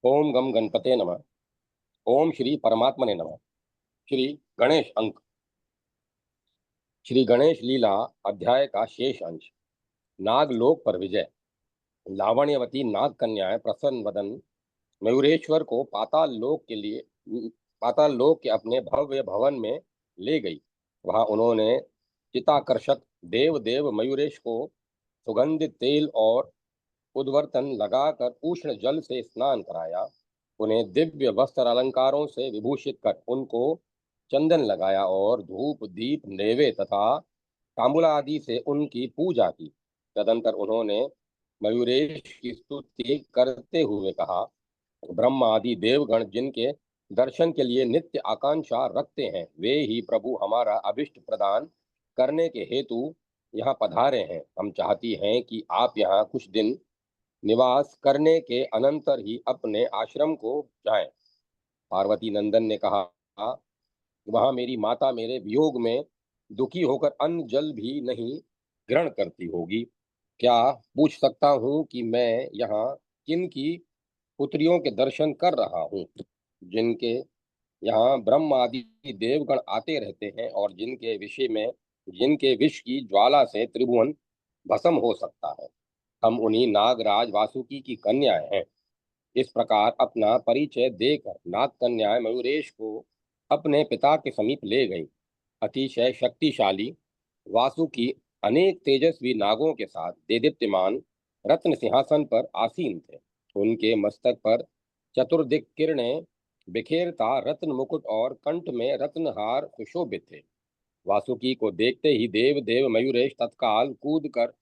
ओम गम गणपते नमः। ओम श्री परमात्मने नमः। श्री गणेश अंक। श्री गणेश लीला अध्याय का शेष अंश। नागलोक पर विजय। लावण्यवती नाग कन्याएं प्रसन्न वदन मयूरेश्वर को पाताल लोक के अपने भव्य भवन में ले गई। वहां उन्होंने चिताकर्षक देव देव मयूरेश को सुगंधित तेल और उद्वर्तन लगाकर उष्ण जल से स्नान कराया। उन्हें दिव्य वस्त्र अलंकारों से विभूषित कर उनको चंदन लगाया और धूप दीप नेवे तथा तांबूला आदि से उनकी पूजा की। तदंतर उन्होंने मयूरेश की स्तुति करते हुए कहा, ब्रह्मा आदि देवगण जिनके दर्शन के लिए नित्य आकांक्षा रखते हैं, वे ही प्रभु हमारा अभिष्ट प्रदान करने के हेतु यहाँ पधारे हैं। हम चाहती हैं कि आप यहाँ कुछ दिन निवास करने के अनंतर ही अपने आश्रम को जाएं। पार्वती नंदन ने कहा, वहां मेरी माता मेरे वियोग में दुखी होकर अन्न जल भी नहीं ग्रहण करती होगी। क्या पूछ सकता हूँ कि मैं यहाँ किन की पुत्रियों के दर्शन कर रहा हूँ, जिनके यहाँ ब्रह्म आदि देवगण आते रहते हैं और जिनके विष की ज्वाला से त्रिभुवन भस्म हो सकता है। हम उन्हीं नागराज वासुकी की कन्याएं हैं। इस प्रकार अपना परिचय देकर नाग कन्याएं मयूरेश को अपने पिता के समीप ले गई। अतिशय शक्तिशाली वासुकी अनेक तेजस्वी नागों के साथ देदीप्यमान रत्न सिंहासन पर आसीन थे। उनके मस्तक पर चतुर्दिक किरणें बिखेरता रत्न मुकुट और कंठ में रत्नहार सुशोभित थे। वासुकी को देखते ही देव देव मयूरेश तत्काल कूद कर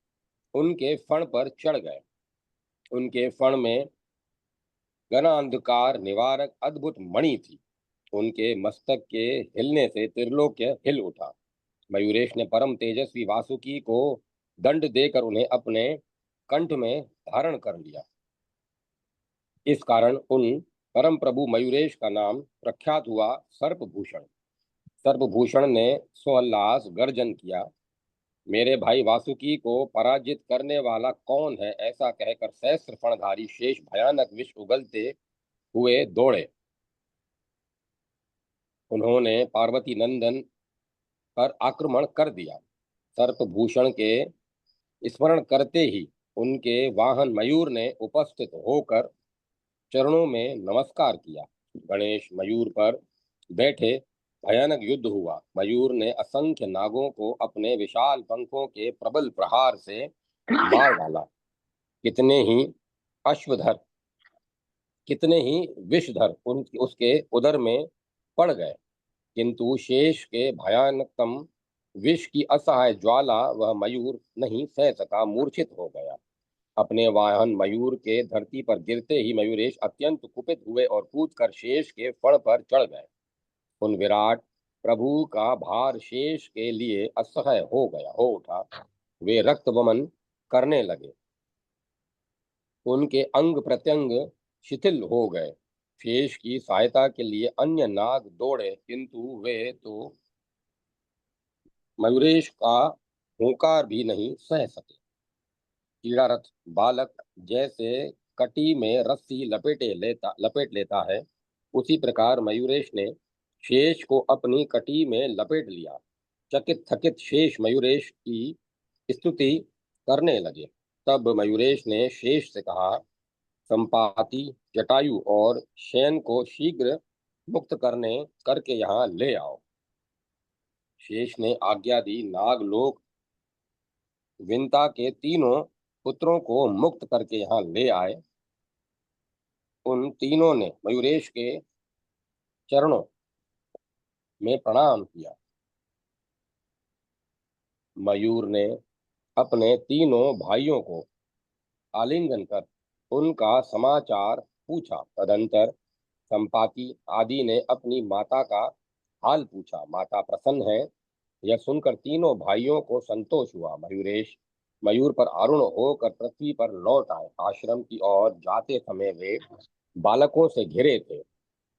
उनके फण पर चढ़ गए। उनके फण में घनांधकार निवारक अद्भुत मणि थी। उनके मस्तक के हिलने से त्रिलोक्य हिल उठा। मयूरेश ने परम तेजस्वी वासुकी को दंड देकर उन्हें अपने कंठ में धारण कर लिया। इस कारण उन परम प्रभु मयूरेश का नाम प्रख्यात हुआ सर्पभूषण। सर्पभूषण ने सोल्लास गर्जन किया, मेरे भाई वासुकी को पराजित करने वाला कौन है? ऐसा कहकर सहस्त्र फणधारी शेष भयानक विष उगलते हुए दौड़े। उन्होंने पार्वती नंदन पर आक्रमण कर दिया। सर्पभूषण के स्मरण करते ही उनके वाहन मयूर ने उपस्थित होकर चरणों में नमस्कार किया। गणेश मयूर पर बैठे। भयानक युद्ध हुआ। मयूर ने असंख्य नागों को अपने विशाल पंखों के प्रबल प्रहार से मार डाला। कितने ही अश्वधर कितने ही विषधर उसके उदर में पड़ गए, किंतु शेष के भयानकतम विष की असहाय ज्वाला वह मयूर नहीं सह सका, मूर्छित हो गया। अपने वाहन मयूर के धरती पर गिरते ही मयूरेश अत्यंत कुपित हुए और कूदकर शेष के फण पर चढ़ गए। उन विराट प्रभु का भार शेष के लिए असह्य हो उठा। वे रक्त वमन करने लगे। उनके अंग प्रत्यंग शिथिल हो गए। शेष की सहायता के लिए अन्य नाग दौड़े, किंतु वे तो मयूरेश का हुंकार भी नहीं सह सके। क्रीड़ारत बालक जैसे कटी में रस्सी लपेट लेता है, उसी प्रकार मयूरेश ने शेष को अपनी कटी में लपेट लिया। चकित थकित शेष मयूरेश की स्तुति करने लगे। तब मयूरेश ने शेष से कहा, संपाति, जटायु और शयन को शीघ्र मुक्त करके यहाँ ले आओ। शेष ने आज्ञा दी। नागलोक विंता के तीनों पुत्रों को मुक्त करके यहाँ ले आए। उन तीनों ने मयूरेश के चरणों में प्रणाम किया। मयूर ने अपने तीनों भाइयों को आलिंगन कर उनका समाचार पूछा। तदंतर संपाति आदि ने अपनी माता का हाल पूछा। माता प्रसन्न है, यह सुनकर तीनों भाइयों को संतोष हुआ। मयूर पर आरूढ़ होकर पृथ्वी पर लौट आए। आश्रम की ओर जाते समय वे बालकों से घिरे थे।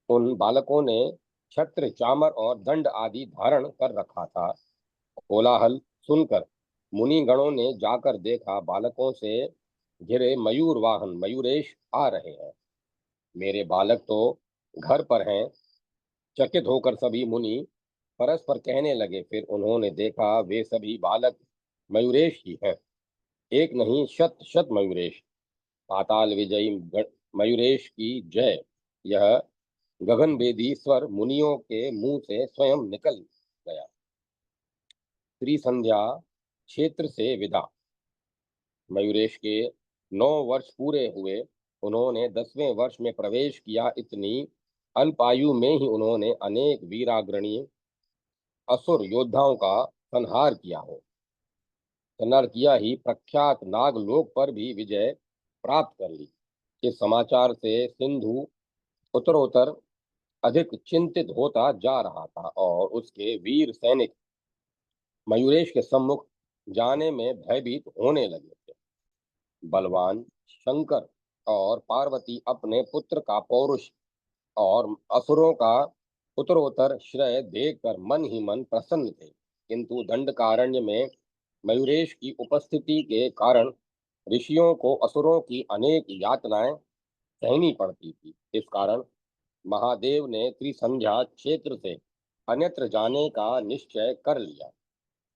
उन बालकों ने छत्र चामर और दंड आदि धारण कर रखा था। कोलाहल सुनकर मुनि गणों ने जाकर देखा, बालकों से घिरे मयूर वाहन मयूरेश आ रहे हैं। मेरे बालक तो घर पर हैं। चकित होकर सभी मुनि परस्पर कहने लगे। फिर उन्होंने देखा वे सभी बालक मयूरेश ही हैं। एक नहीं, शत शत मयूरेश। पाताल विजयी मयूरेश की जय। यह गगनभेदी स्वर मुनियों के मुंह से स्वयं निकल गया। श्री संध्या क्षेत्र से विदा। मयूरेश के 9 वर्ष पूरे हुए। उन्होंने 10वें वर्ष में प्रवेश किया। इतनी अल्प आयु में ही उन्होंने अनेक वीराग्रणी असुर योद्धाओं का संहार किया ही प्रख्यात नागलोक पर भी विजय प्राप्त कर ली। इस समाचार से सिंधु उत्तरोत्तर अधिक चिंतित होता जा रहा था और उसके वीर सैनिक मयूरेश के सम्मुख जाने में भयभीत होने लगे थे। बलवान शंकर और पार्वती अपने पुत्र का पौरुष और असुरों का उत्तरोत्तर श्रेय देखकर मन ही मन प्रसन्न थे। किंतु दंडकारण्य में मयूरेश की उपस्थिति के कारण ऋषियों को असुरों की अनेक यातनाएं सहनी पड़ती थी। इस कारण महादेव ने त्रिसंध्या क्षेत्र से अन्यत्र जाने का निश्चय कर लिया।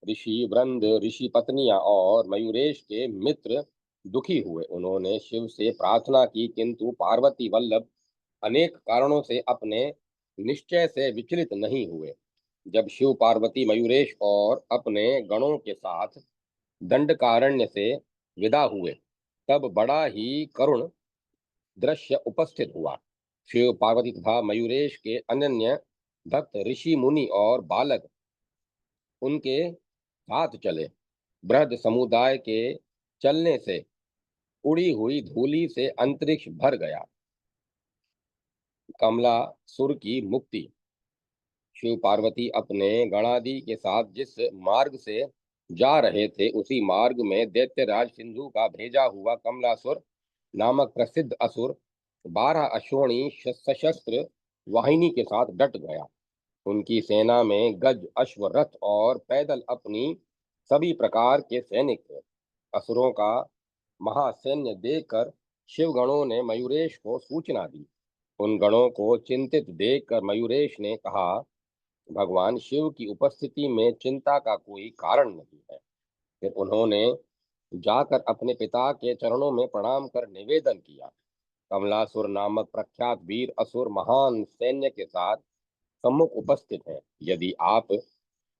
ऋषि वृंद, ऋषि पत्नियां और मयूरेश के मित्र दुखी हुए। उन्होंने शिव से प्रार्थना की, किंतु पार्वती वल्लभ अनेक कारणों से अपने निश्चय से विचलित नहीं हुए। जब शिव पार्वती मयूरेश और अपने गणों के साथ दंडकारण्य से विदा हुए, तब बड़ा ही करुण दृश्य उपस्थित हुआ। शिव पार्वती तथा मयूरेश के अनन्य भक्त ऋषि मुनि और बालक उनके साथ चले। बृहद समुदाय के चलने से उड़ी हुई धूलि से अंतरिक्ष भर गया। कमला सुर की मुक्ति। शिव पार्वती अपने गणादि के साथ जिस मार्ग से जा रहे थे, उसी मार्ग में दैत्यराज सिंधु का भेजा हुआ कमलासुर नामक प्रसिद्ध असुर 12 अश्वनी सशस्त्र वाहिनी के साथ डट गया। उनकी सेना में गज, अश्व, रथ और पैदल अपनी सभी प्रकार के सैनिक थे। असुरों का महासैन्य देखकर शिवगणों ने मयूरेश को सूचना दी। उन गणों को चिंतित देखकर मयूरेश ने कहा, भगवान शिव की उपस्थिति में चिंता का कोई कारण नहीं है। फिर उन्होंने जाकर अपने पिता के चरणों में प्रणाम कर निवेदन किया, कमलासुर नामक प्रख्यात वीर असुर महान सैन्य के साथ सम्मुख उपस्थित है। यदि आप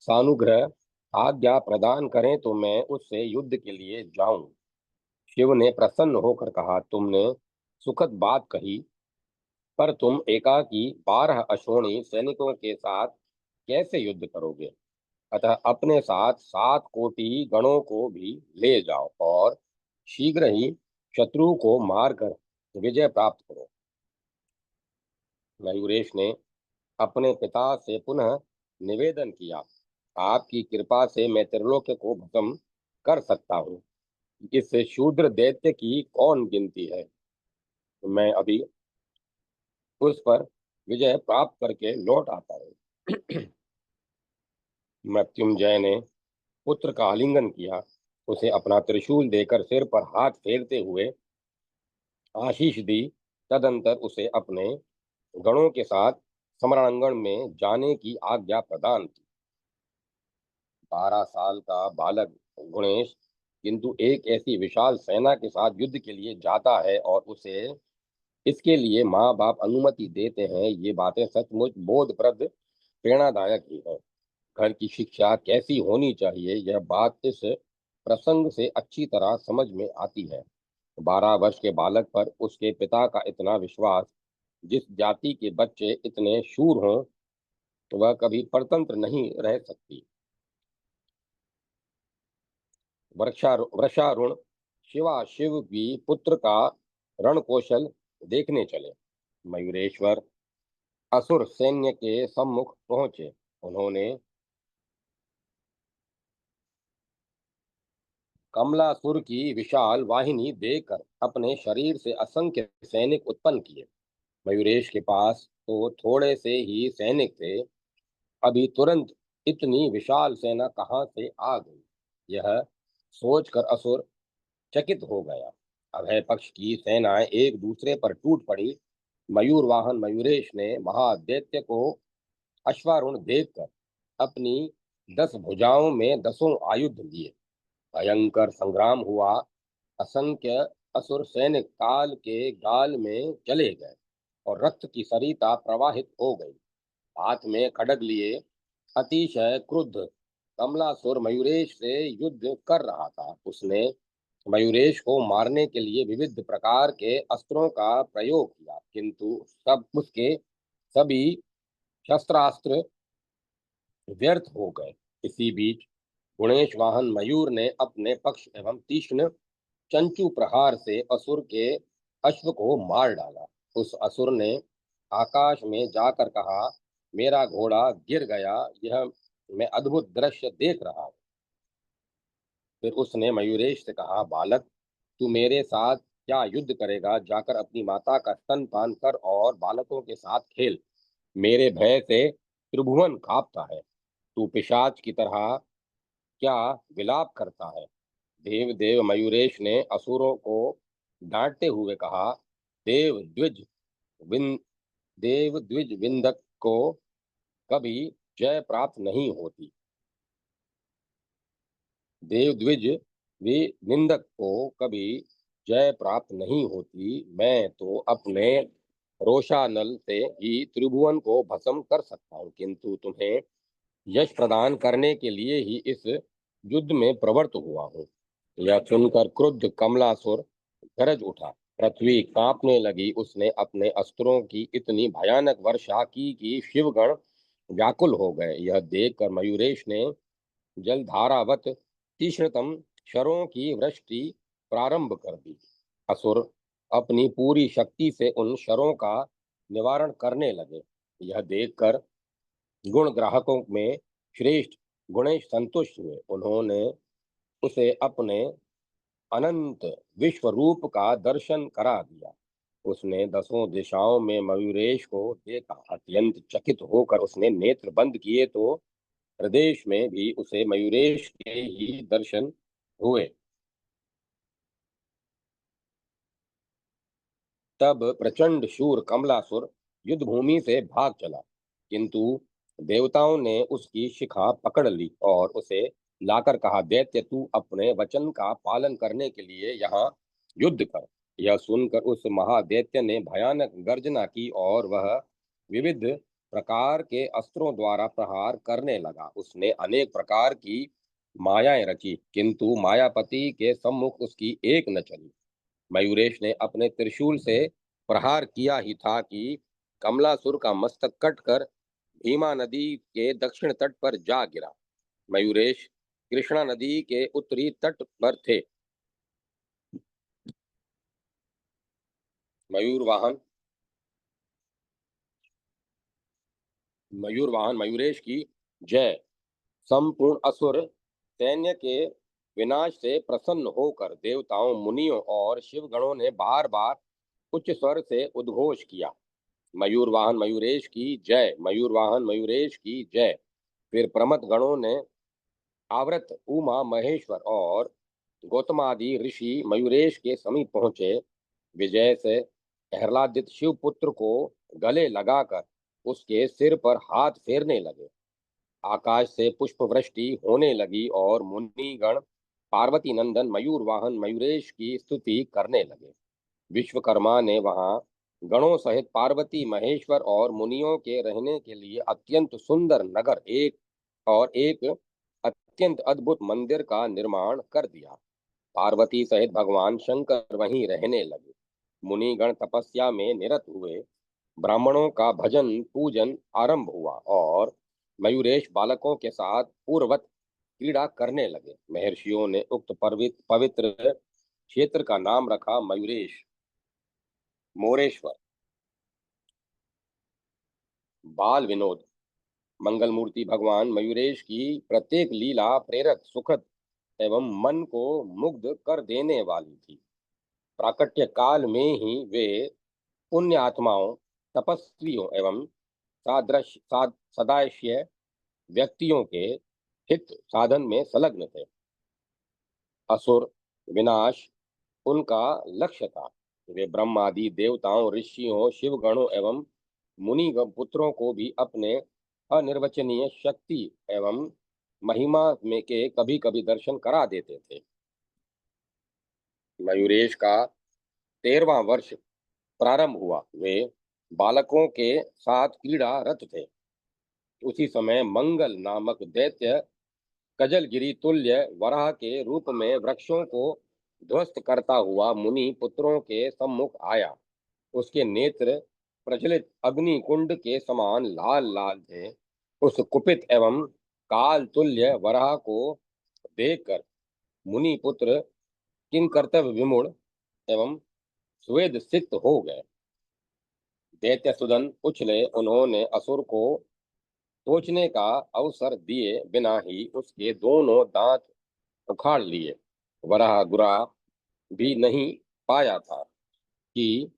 सानुग्रह आज्ञा प्रदान करें तो मैं उससे युद्ध के लिए जाऊं। शिव ने प्रसन्न होकर कहा, तुमने सुखद बात कही, पर तुम एकाकी 12 अश्वनी सैनिकों के साथ कैसे युद्ध करोगे? अतः अपने साथ 7 कोटि गणों को भी ले जाओ और शीघ्र ही शत्रु को मारकर विजय प्राप्त करो। मयूरेश ने अपने पिता से पुनः निवेदन किया, आपकी कृपा से मैं त्रिलोक को भस्म कर सकता हूँ। इस शूद्र दैत्य की कौन गिनती है? मैं अभी उस पर विजय प्राप्त करके लौट आता हूँ। मृत्युंजय ने पुत्र का आलिंगन किया, उसे अपना त्रिशूल देकर सिर पर हाथ फेरते हुए आशीष दी। तदंतर उसे अपने गणों के साथ समरांगण में जाने की आज्ञा प्रदान की। 12 साल का बालक गुणेश किंतु एक ऐसी विशाल सेना के साथ युद्ध के लिए जाता है और उसे इसके लिए माँ बाप अनुमति देते हैं, ये बातें सचमुच बोधप्रद प्रेरणादायक ही है। घर की शिक्षा कैसी होनी चाहिए, यह बात इस प्रसंग से अच्छी तरह समझ में आती है। 12 वर्ष के बालक पर उसके पिता का इतना विश्वास। जिस जाति के बच्चे इतने शूर हों, वह कभी परतंत्र नहीं रह सकती। वृषारुण शिवा शिव की पुत्र का रण कौशल देखने चले। मयूरेश्वर असुर सैन्य के सम्मुख पहुंचे। उन्होंने कमलासुर की विशाल वाहिनी देखकर अपने शरीर से असंख्य सैनिक उत्पन्न किए। मयूरेश के पास तो थोड़े से ही सैनिक थे। अभी तुरंत इतनी विशाल सेना कहाँ से आ गई, यह सोचकर असुर चकित हो गया। अभय पक्ष की सेनाएं एक दूसरे पर टूट पड़ी। मयूर वाहन मयूरेश ने महादैत्य को अश्वारूढ़ देखकर अपनी 10 भुजाओं में 10 आयुध लिए। भयंकर संग्राम हुआ। असंख्य असुर सैनिक काल के गाल में चले गए और रक्त की सरिता प्रवाहित हो गई। हाथ में खड्ग लिए अतिशय क्रुद्ध कमलासुर मयूरेश से युद्ध कर रहा था। उसने मयूरेश को मारने के लिए विविध प्रकार के अस्त्रों का प्रयोग किया, किंतु सब उसके सभी शस्त्रास्त्र व्यर्थ हो गए। इसी बीच गुणेश वाहन मयूर ने अपने पक्ष एवं तीक्ष्ण चंचू प्रहार से असुर के अश्व को मार डाला। उस असुर ने आकाश में जाकर कहा, मेरा घोड़ा गिर गया, यह मैं अद्भुत दृश्य देख रहा हूँ। फिर उसने मयूरेश से कहा, बालक, तू मेरे साथ क्या युद्ध करेगा? जाकर अपनी माता का स्तनपान कर और बालकों के साथ खेल। मेरे भय से त्रिभुवन कांपता है। तू पिशाच की तरह क्या विलाप करता है? देव देव मयूरेश ने असुरों को डांटते हुए कहा, देव द्विज विन देव द्विज विंदक को कभी जय प्राप्त नहीं होती। देव द्विज वे निंदक को कभी जय प्राप्त नहीं होती। मैं तो अपने रोषानल से ही त्रिभुवन को भस्म कर सकता हूँ, किंतु तुम्हें यश प्रदान करने के लिए ही इस युद्ध में प्रवृत्त हुआ हूँ। यह सुनकर क्रुद्ध कमलासुर गरज उठा। पृथ्वी कांपने लगी। उसने अपने अस्त्रों की इतनी भयानक वर्षा की कि शिवगण व्याकुल हो गए। यह देखकर मयूरेश ने जलधारावत तीक्ष्णतम शरों की वृष्टि प्रारंभ कर दी। असुर अपनी पूरी शक्ति से उन शरों का निवारण करने लगे। यह देखकर गुण ग्राहकों में श्रेष्ठ गुणेश संतुष्ट हुए। उन्होंने उसे अपने अनंत विश्व रूप का दर्शन करा दिया। उसने 10 दिशाओं में मयूरेश को देखा। अत्यंत चकित होकर उसने नेत्र बंद किए तो प्रदेश में भी उसे मयूरेश के ही दर्शन हुए। तब प्रचंड शूर कमलासुर युद्ध भूमि से भाग चला, किंतु देवताओं ने उसकी शिखा पकड़ ली और उसे लाकर कहा, दैत्य, तू अपने वचन का पालन करने के लिए यहाँ युद्ध कर। यह सुनकर उस महादैत्य ने भयानक गर्जना की और वह विविध प्रकार के अस्त्रों द्वारा प्रहार करने लगा। उसने अनेक प्रकार की मायाएं रची, किंतु मायापति के सम्मुख उसकी एक न चली। मयूरेश ने अपने त्रिशूल से प्रहार किया ही था कि कमलासुर का मस्तक कटकर भीमा नदी के दक्षिण तट पर जा गिरा। मयूरेश कृष्णा नदी के उत्तरी तट पर थे। मयूर वाहन मयूरेश की जय। संपूर्ण असुर सैन्य के विनाश से प्रसन्न होकर देवताओं, मुनियों और शिवगणों ने बार बार उच्च स्वर से उद्घोष किया, मयूर वाहन मयूरेश की जय, मयूर वाहन मयूरेश की जय। फिर प्रमथ गणों ने आवृत उमा महेश्वर और गौतमादि ऋषि मयूरेश के समीप पहुंचे। विजय से प्रहलादित शिवपुत्र को गले लगाकर उसके सिर पर हाथ फेरने लगे। आकाश से पुष्प वृष्टि होने लगी और मुनिगण पार्वती नंदन मयूर वाहन मयूरेश की स्तुति करने लगे। विश्वकर्मा ने वहां गणों सहित पार्वती, महेश्वर और मुनियों के रहने के लिए अत्यंत सुंदर नगर एक अत्यंत अद्भुत मंदिर का निर्माण कर दिया। पार्वती सहित भगवान शंकर वहीं रहने लगे। मुनिगण तपस्या में निरत हुए। ब्राह्मणों का भजन पूजन आरंभ हुआ और मयूरेश बालकों के साथ पूर्ववत क्रीड़ा करने लगे। महर्षियों ने उक्त पवित्र क्षेत्र का नाम रखा मयूरेश मोरेश्वर। बाल विनोद। मंगल मूर्ति भगवान मयूरेश की प्रत्येक लीला प्रेरक, सुखद एवं मन को मुग्ध कर देने वाली थी। प्राकट्य काल में ही वे पुण्य आत्माओं, तपस्वियों एवं सदाशय व्यक्तियों के हित साधन में संलग्न थे। असुर विनाश उनका लक्ष्य था। वे ब्रह्म आदि देवताओं, ऋषियों, शिवगणों एवं मुनि पुत्रों को भी अपने अनिर्वचनीय शक्ति एवं महिमा में के कभी कभी दर्शन करा देते थे। मयूरेश का 13वां वर्ष प्रारंभ हुआ। वे बालकों के साथ क्रीड़ा रत थे। उसी समय मंगल नामक दैत्य कजलगिरी तुल्य वराह के रूप में वृक्षों को ध्वस्त करता हुआ मुनि पुत्रों के सम्मुख आया। उसके नेत्र प्रज्वलित अग्नि कुंड के समान लाल लाल थे। उस कुपित एवं काल तुल्य वराह को देखकर मुनि पुत्र किंग कर्तव्य विमूढ़ एवं स्वेद सिक्त हो गए। दैत्य सुदन उछले। उन्होंने असुर को सोचने का अवसर दिए बिना ही उसके दोनों दांत उखाड़ लिए। वराह गुरा भी नहीं पाया था कि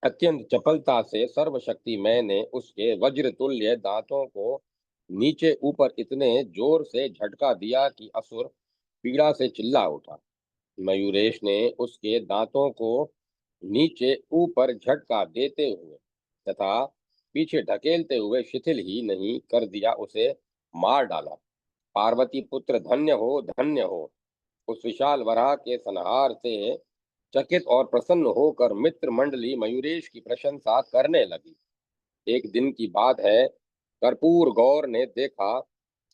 अत्यंत चपलता से सर्वशक्ति मैंने उसके वज्र तुल्य दांतों को नीचे ऊपर इतने जोर से झटका दिया कि असुर पीड़ा से चिल्ला उठा। मयूरेश ने उसके दांतों को नीचे ऊपर झटका देते हुए तथा पीछे ढकेलते हुए शिथिल ही नहीं कर दिया, उसे मार डाला। पार्वती पुत्र धन्य हो। उस विशाल वराह के संहार से चकित और प्रसन्न होकर मित्र मंडली मयूरेश की प्रशंसा करने लगी। एक दिन की बात है। कर्पूर गौर ने देखा,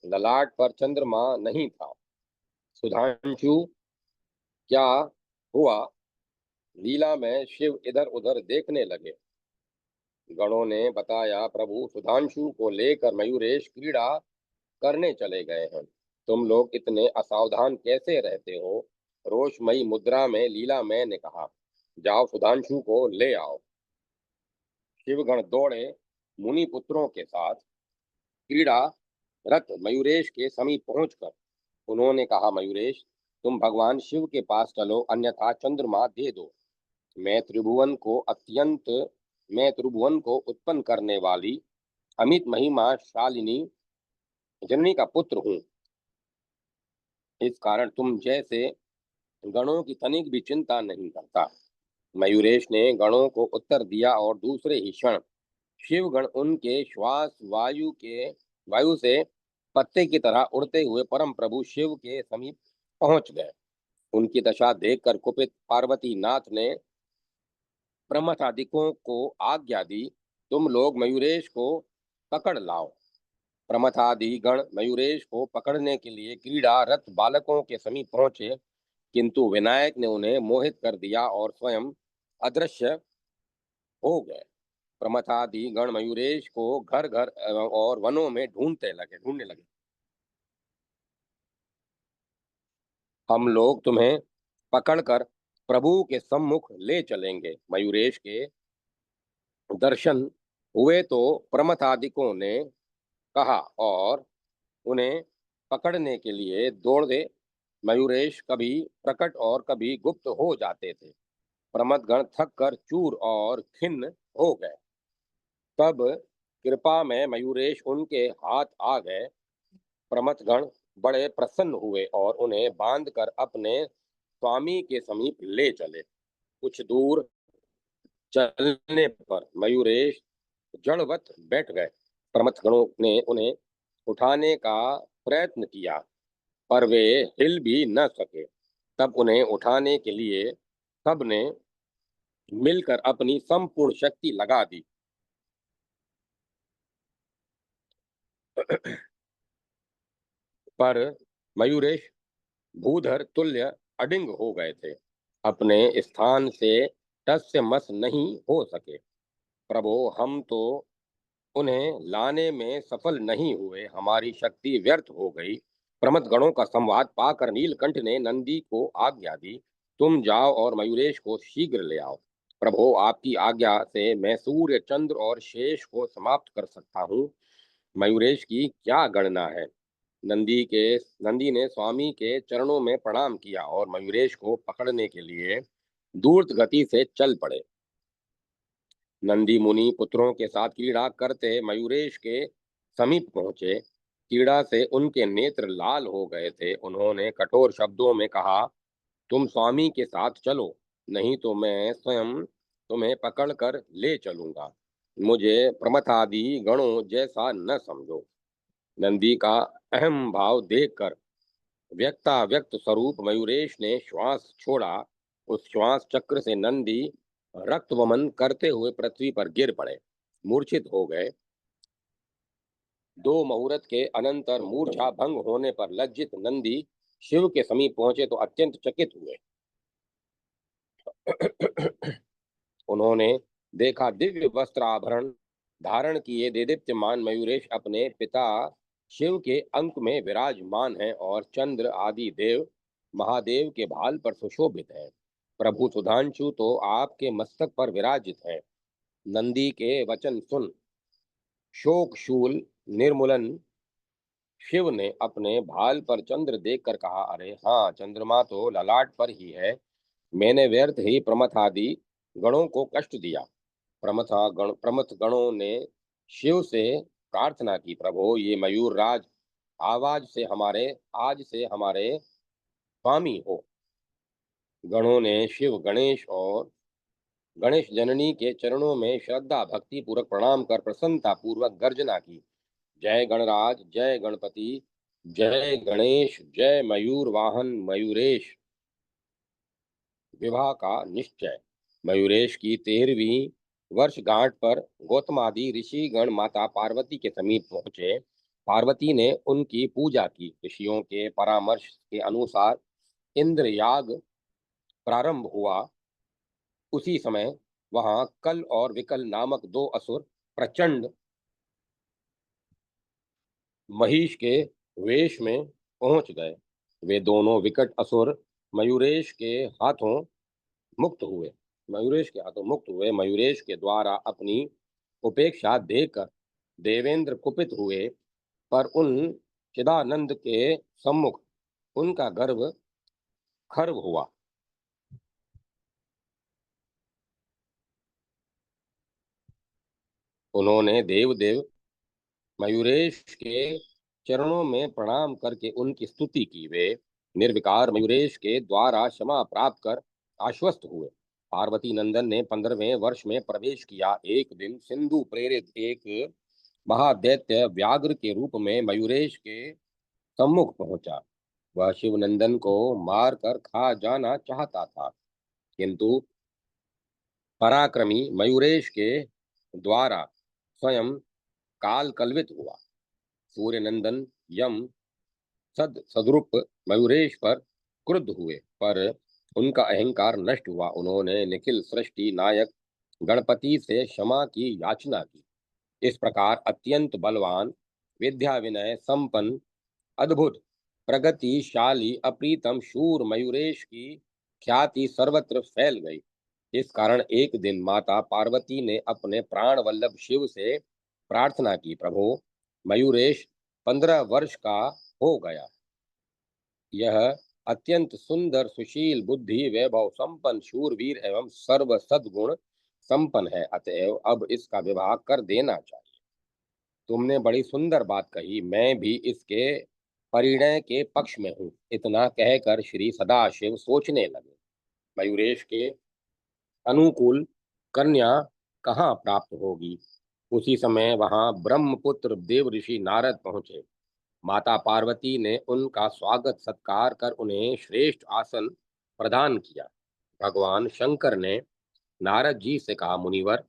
ललाट पर चंद्रमा नहीं था। सुधांशु, क्या हुआ? लीला में शिव इधर उधर देखने लगे। गणों ने बताया, प्रभु सुधांशु को लेकर मयूरेश क्रीड़ा करने चले गए हैं। तुम लोग इतने असावधान कैसे रहते हो? रोषमयी मुद्रा में लीलामय ने कहा, जाओ सुधांशु को ले आओ। शिवगण दौड़े। मुनि पुत्रों के साथ क्रीड़ा रत मयूरेश के समीप पहुंचकर उन्होंने कहा, मयूरेश, तुम भगवान शिव के पास चलो, अन्यथा चंद्रमा दे दो। मैं त्रिभुवन को उत्पन्न करने वाली अमित महिमा शालिनी जननी का पुत्र हूँ। इस कारण तुम जैसे गणों की तनिक भी चिंता नहीं करता। मयूरेश ने गणों को उत्तर दिया और दूसरे ही क्षण शिवगण उनके श्वास वायु से पत्ते की तरह उड़ते हुए परम प्रभु शिव के समीप पहुंच गए। उनकी दशा देखकर कुपित पार्वती नाथ ने प्रमथादिकों को आज्ञा दी, तुम लोग मयूरेश को पकड़ लाओ। प्रमथादि गण मयूरेश को पकड़ने के लिए क्रीड़ा रत बालकों के समीप पहुंचे, किंतु विनायक ने उन्हें मोहित कर दिया और स्वयं अदृश्य हो गए। प्रमथादि गण मयूरेश को घर घर और वनों में ढूंढने लगे। हम लोग तुम्हें पकड़कर प्रभु के सम्मुख ले चलेंगे। मयूरेश के दर्शन हुए तो प्रमथादिकों ने कहा और उन्हें पकड़ने के लिए दौड़े। मयूरेश कभी प्रकट और कभी गुप्त हो जाते थे। प्रमथगण थक कर चूर और खिन्न हो गए। तब कृपा में मयूरेश उनके हाथ आ गए। प्रमथगण बड़े प्रसन्न हुए और उन्हें बांधकर अपने स्वामी के समीप ले चले। कुछ दूर चलने पर मयूरेश जड़वत बैठ गए। प्रमथगणों ने उन्हें उठाने का प्रयत्न किया, पर वे हिल भी न सके। तब उन्हें उठाने के लिए सबने मिलकर अपनी संपूर्ण शक्ति लगा दी। पर मयूरेश भूधर तुल्य अडिंग हो गए थे। अपने स्थान से टस से मस नहीं हो सके। प्रभु, हम तो उन्हें लाने में सफल नहीं हुए, हमारी शक्ति व्यर्थ हो गई। प्रमथ गणों का संवाद पाकर नीलकंठ ने नंदी को आज्ञा दी, तुम जाओ और मयूरेश को शीघ्र ले आओ। प्रभु, आपकी आज्ञा से मैं सूर्य, चंद्र और शेष को समाप्त कर सकता हूँ। मयूरेश की क्या गणना है। नंदी ने स्वामी के चरणों में प्रणाम किया और मयूरेश को पकड़ने के लिए दूर्त गति से चल पड़े। नंदी मुनि पुत्रों के साथ क्रीड़ा करते मयूरेश के समीप पहुंचे। क्रीड़ा से उनके नेत्र लाल हो गए थे। उन्होंने कठोर शब्दों में कहा, तुम स्वामी के साथ चलो, नहीं तो मैं स्वयं तुम्हें पकड़कर ले चलूंगा। मुझे प्रमथादि गणों जैसा न समझो। नंदी का अहम भाव देखकर व्यक्ताव्यक्त स्वरूप मयूरेश ने श्वास छोड़ा। उस श्वास चक्र से नंदी रक्त वमन करते हुए पृथ्वी पर गिर पड़े, मूर्छित हो गए। दो मुहूर्त के अनंतर मूर्छा भंग होने पर लज्जित नंदी शिव के समीप पहुंचे तो अत्यंत चकित हुए। उन्होंने देखा दिव्य वस्त्र आभरण धारण किए देदीप्यमान मयूरेश अपने पिता शिव के अंक में विराजमान है और चंद्र आदि देव महादेव के भाल पर सुशोभित है। प्रभु सुधांशु तो आपके मस्तक पर विराजित है। नंदी के वचन सुन शोक शूल निर्मूलन शिव ने अपने भाल पर चंद्र देखकर कहा, अरे हाँ, चंद्रमा तो ललाट पर ही है। मैंने व्यर्थ ही प्रमथ आदि गणों को कष्ट दिया। प्रमथ गणों ने शिव से प्रार्थना की, प्रभु ये मयूर राज आज से हमारे स्वामी हो। गणों ने शिव गणेश और गणेश जननी के चरणों में श्रद्धा भक्ति पूर्वक प्रणाम कर प्रसन्नता पूर्वक गर्जना की, जय गणराज, जय गणपति, जय गणेश, जय मयूर वाहन मयूरेश। विवाह का निश्चय। मयूरेश की 13वीं वर्षगांठ पर गौतमादि ऋषि गण माता पार्वती के समीप पहुंचे। पार्वती ने उनकी पूजा की। ऋषियों के परामर्श के अनुसार इंद्र याग प्रारंभ हुआ। उसी समय वहां कल और विकल नामक दो असुर प्रचंड महिष के वेश में पहुंच गए। वे दोनों विकट असुर मयूरेश के हाथों मुक्त हुए। मयूरेश के द्वारा अपनी उपेक्षा देखकर देवेंद्र कुपित हुए, पर उन चिदानंद के सम्मुख उनका गर्व खर्व हुआ। उन्होंने देवदेव मयूरेश के चरणों में प्रणाम करके उनकी स्तुति की। वे निर्विकार मयूरेश के द्वारा क्षमा प्राप्त कर आश्वस्त हुए। पार्वती नंदन ने 15वें वर्ष में प्रवेश किया। एक दिन सिंधु प्रेरित एक महादैत्य व्याघ्र के रूप में मयूरेश के सम्मुख पहुंचा। वह शिवनंदन को मारकर खा जाना चाहता था, किंतु पराक्रमी मयूरेश के द्वारा स्वयं काल कलवित हुआ। सूर्य नंदन यम सदरूप मयूरेश पर क्रुद्ध हुए, पर उनका अहंकार नष्ट हुआ। उन्होंने निखिल सृष्टि नायक गणपति से क्षमा की याचना की। इस प्रकार अत्यंत बलवान, विद्या विनय संपन्न, अद्भुत प्रगतिशाली अप्रीतम शूर मयूरेश की ख्याति सर्वत्र फैल गई। इस कारण एक दिन माता पार्वती ने अपने प्राण वल्लभ शिव से प्रार्थना की, प्रभु मयूरेश 15 वर्ष का हो गया। यह अत्यंत सुंदर, सुशील, बुद्धि वैभव संपन्न, शूरवीर एवं सर्व सद्गुण संपन्न है। अतएव अब इसका विवाह कर देना चाहिए। तुमने बड़ी सुंदर बात कही, मैं भी इसके परिणय के पक्ष में हूँ। इतना कहकर श्री सदाशिव सोचने लगे, मयूरेश के अनुकूल कन्या कहाँ प्राप्त होगी। उसी समय वहां ब्रह्मपुत्र देव ऋषि नारद पहुंचे। माता पार्वती ने उनका स्वागत सत्कार कर उन्हें श्रेष्ठ आसन प्रदान किया। भगवान शंकर ने नारद जी से कहा, मुनिवर,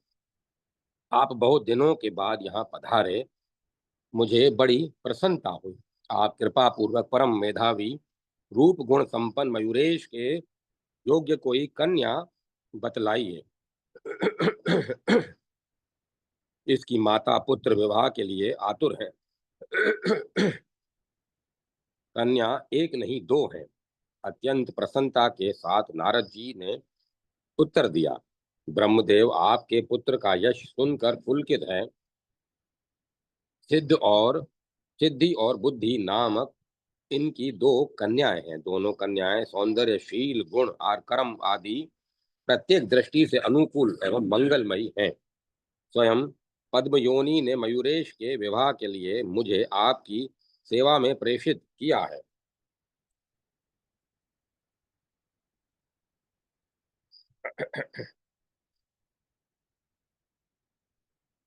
आप बहुत दिनों के बाद यहाँ पधारे, मुझे बड़ी प्रसन्नता हुई। आप कृपा पूर्वक परम मेधावी, रूप गुण संपन्न मयूरेश के योग्य कोई कन्या बतलाइए। इसकी माता पुत्र विवाह के लिए आतुर है। कन्या एक नहीं दो है। अत्यंत प्रसन्नता के साथ नारद जी ने उत्तर दिया, ब्रह्मदेव आपके पुत्र का यश सुनकर पुलकित है। सिद्ध और सिद्धि और बुद्धि नामक इनकी दो कन्याएं हैं। दोनों कन्याएं सौंदर्यशील, गुण और कर्म आदि प्रत्येक दृष्टि से अनुकूल एवं मंगलमयी हैं। स्वयं पद्मयोनि ने मयूरेश के विवाह के लिए मुझे आपकी सेवा में प्रेषित किया है।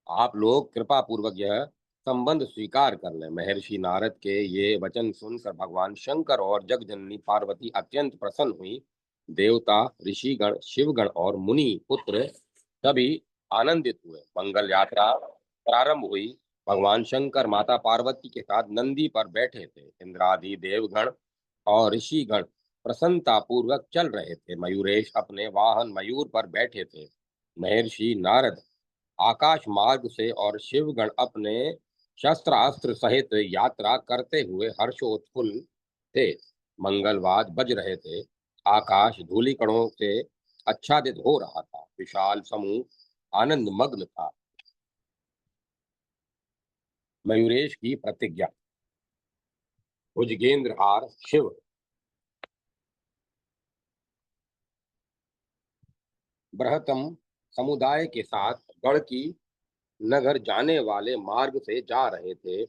आप लोग कृपा पूर्वक यह संबंध स्वीकार कर लें। महर्षि नारद के ये वचन सुनकर भगवान शंकर और जगजननी पार्वती अत्यंत प्रसन्न हुई। देवता, ऋषिगण, शिवगण और मुनि पुत्र सभी आनंदित हुए। मंगल यात्रा प्रारंभ हुई। भगवान शंकर माता पार्वती के साथ नंदी पर बैठे थे। इंद्रादि देवगण और ऋषिगण प्रसन्नता पूर्वक चल रहे थे। मयूरेश अपने वाहन मयूर पर बैठे थे। महर्षि नारद आकाश मार्ग से और शिवगण अपने शस्त्रास्त्र सहित यात्रा करते हुए हर्षोत्फुल्ल थे। मंगलवाद बज रहे थे। आकाश धूलिकणों से आच्छादित हो रहा था। विशाल समूह आनंद मग्न था। मयूरेश की प्रतिज्ञा। भुजगेंद्रहार शिव बृहत्तम समुदाय के साथ गढ़ की नगर जाने वाले मार्ग से जा रहे थे।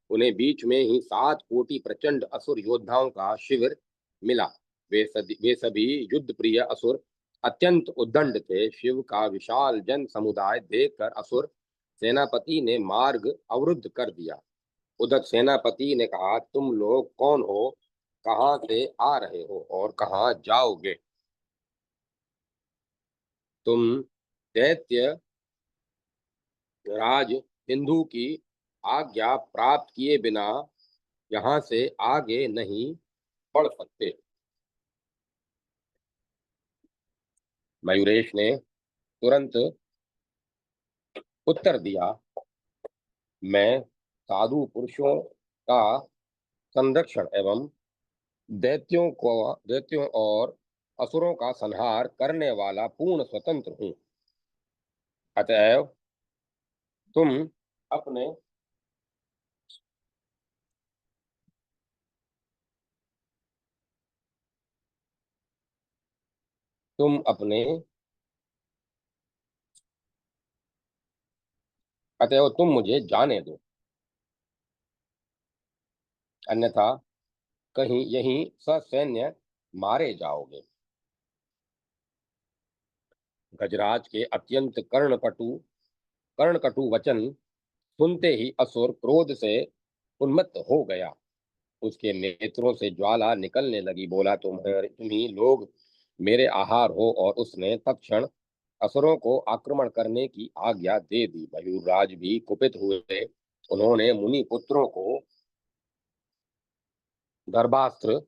उन्हें बीच में ही 7 कोटि प्रचंड असुर योद्धाओं का शिविर मिला। वे सभी युद्ध प्रिय असुर अत्यंत उद्दंड थे। शिव का विशाल जन समुदाय देखकर असुर सेनापति ने मार्ग अवरुद्ध कर दिया। उधर सेनापति ने कहा, तुम लोग कौन हो, कहाँ से आ रहे हो और कहाँ जाओगे? तुम दैत्य राज सिंधु की आज्ञा प्राप्त किए बिना यहाँ से आगे नहीं बढ़ सकते। मयूरेश ने तुरंत उत्तर दिया, मैं साधु पुरुषों का संरक्षण एवं दैत्यों और असुरों का संहार करने वाला पूर्ण स्वतंत्र हूँ। अतएव तुम अपने तुम अपने अतएव तुम मुझे जाने दो, अन्यथा कहीं यहीं ससैन्य मारे जाओगे। गजराज के अत्यंत कर्णकटु वचन सुनते ही असुर क्रोध से उन्मत्त हो गया। उसके नेत्रों से ज्वाला निकलने लगी। बोला, तुम ही लोग मेरे आहार हो। और उसने तत्क्षण असुरों को आक्रमण करने की आज्ञा दे दी। मयूरराज भी कुपित हुए। उन्होंने दरबास्त्र